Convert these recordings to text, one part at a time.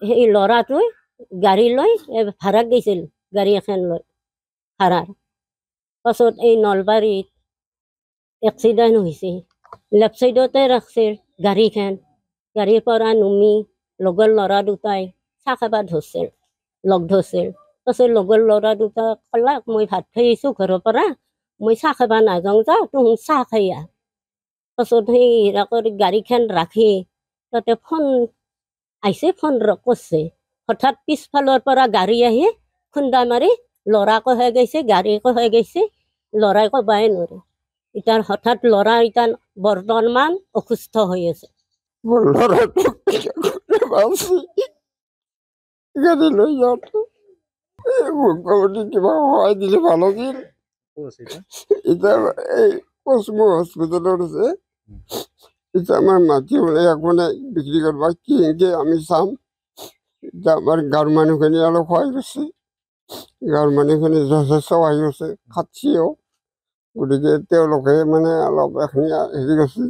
সেই ল'ৰাটোৱে গাড়ী লৈ ভাড়াত গৈছিল, গাড়ী এখন লৈ ভাড়াৰ। পাছত এই নলবাৰীত এক্সিডেণ্ট হৈছে, লেফ্ট চাইডতে ৰাখছিল গাড়ীখন। গাড়ীৰ পৰা নুমি লগৰ ল'ৰা দুটাই চাহ খাব ধৰিছিল, লগ ধৰিছিল। পাছত লগৰ ল'ৰা দুটা ক'লাক, মই ভাত খাই আহিছোঁ ঘৰৰ পৰা, মই চাহ খাব নাযাওঁ, যা তহঁত চাহ খাই আহ। পাছত সেই কৰি গাড়ীখন ৰাখি তাতে ফোন আহিছে, ফোন কৰিছে। হঠাৎ পিছফালৰ পৰা গাড়ী আহি খুন্দা মাৰি ল'ৰাকো হৈ গৈছে, গাড়ীকো হৈ গৈছে, ল'ৰাই ক'বাই নোৱাৰে। এতিয়া হঠাৎ ল'ৰা এতিয়া বৰ্তমান অসুস্থ হৈ আছে। মোৰ ল'ৰাটোক গাড়ী লৈ যাওঁতে মুখ্যমন্ত্ৰী কিবা সহায় দিলে ভাল আছিল। এতিয়া এই কসমো হস্পিটেলত আছে। এতিয়া আমাৰ মাটি হ'লে একো নাই বিক্ৰী কৰিব, কি এনেকৈ আমি চাম। এতিয়া আমাৰ গাঁৱৰ মানুহখিনি অলপ সহায় কৰিছে, গাঁৱৰ মানুহখিনি যথেষ্ট সহায় কৰিছে, খাটছিও। গতিকে তেওঁলোকে মানে অলপ এখিনি হেৰি কৰিছে,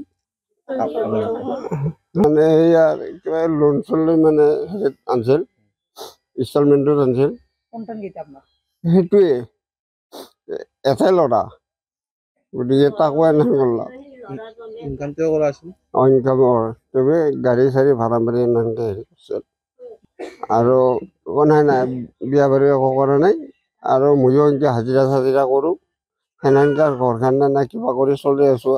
মানে সেয়া কিবা লোন চোন লৈ মানে হেৰিত আনিছিল, ইনষ্টলমেণ্টত আনিছিল। সেইটোৱে এটাই ল'ৰা, গতিকে তাকো এনেকৈ কৰলাক। ইনকাম তবে গাড়ী চাড়ী ভাড়া মাৰি এনেকৈ হেৰি কৰিছিল। আৰু নাই নাই বিয়া বাৰু একো কৰা নাই। আৰু ময়ো এনেকৈ হাজিৰা চাজিৰা কৰোঁ, সেনেকৈ ঘৰখন নাই কিবা কৰি চলি আছোঁ।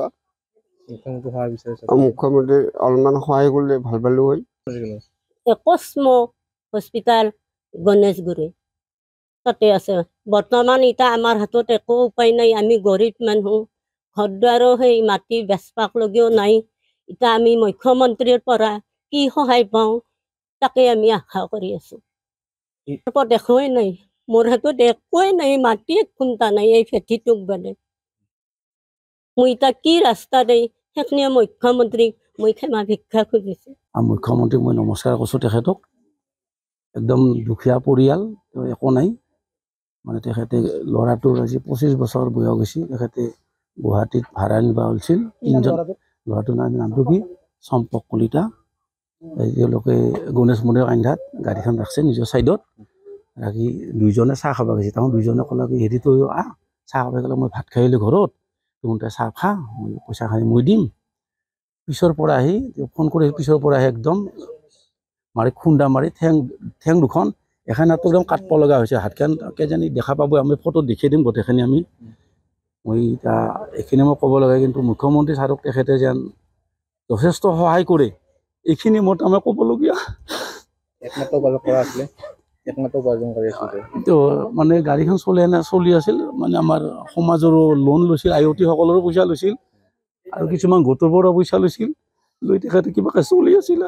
মুখ্যমন্ত্ৰী অলপমান সহায় কৰিলে ভাল পালোঁ হয়। কসমো হস্পিটেল গণেশগুৰি তাতে আছে বৰ্তমান। এতিয়া আমাৰ হাতত একো উপায় নাই, আমি গৰীব মানুহ, ঘৰ দুৱাৰো সেই মাটি বেচবাক লগিও নাই। এতিয়া আমি মুখ্যমন্ত্ৰীৰ পৰা কি সহায় পাওঁ তাকে আমি আশা কৰি আছোঁ। একোৱেই নাই, মোৰ হাতত একোৱেই নাই, মাটি খুন্দা নাই এই ভেটিটোক বাদে। মই এতিয়া কি ৰাস্তা দেই সেইখিনি মুখ্যমন্ত্ৰীক মই ক্ষমা ভিক্ষা খুজিছোঁ। মুখ্যমন্ত্ৰীক মই নমস্কাৰ কৰিছোঁ। তেখেতক একদম দুখীয়া পৰিয়াল, একো নাই। মানে তেখেতে ল'ৰাটোৰ আজি 25 বছৰ বয়স হৈছে। তেখেতে গুৱাহাটীত ভাড়া নিবা ওলছিল। ল'ৰাটোৰ নামটো কি চম্পক কলিতা। তেওঁলোকে গণেশ মন্দিৰৰ আন্ধাত গাড়ীখন ৰাখছে নিজৰ ছাইডত ৰাখি, দুইজনে চাহ খাব গৈছে। তাহোঁ দুইজনে ক'লে কি হেৰি তই আহ চাহ খাব গ'লে, মই ভাত খাই আহিলোঁ ঘৰত, তহঁতে চাহ খা, মই পইচাখিনি মই দিম। পিছৰ পৰা আহি ফোন কৰি পিছৰ পৰা আহি একদম মাৰি খুন্দা মাৰি ঠেং দুখন এখানাতো একদম কাটব লগা হৈছে। হাতখন কেইজানি দেখা পাব, আমি ফটোত দেখাই দিম গোটেইখিনি আমি। মই এতিয়া এইখিনি মই ক'ব লাগে, কিন্তু মুখ্যমন্ত্ৰী ছাৰক তেখেতে যেন যথেষ্ট সহায় কৰে, এইখিনি মোৰ তাৰমানে ক'বলগীয়া। মানে গাড়ীখন চলি আছিল, মানে আমাৰ সমাজৰো লোন লৈছিল, আয়তী সকলৰো পইচা লৈছিল, আৰু কিছুমান গোটৰ পৰা পইচা লৈছিল, লৈ তেখেতে কিবাকে চলি আছিল।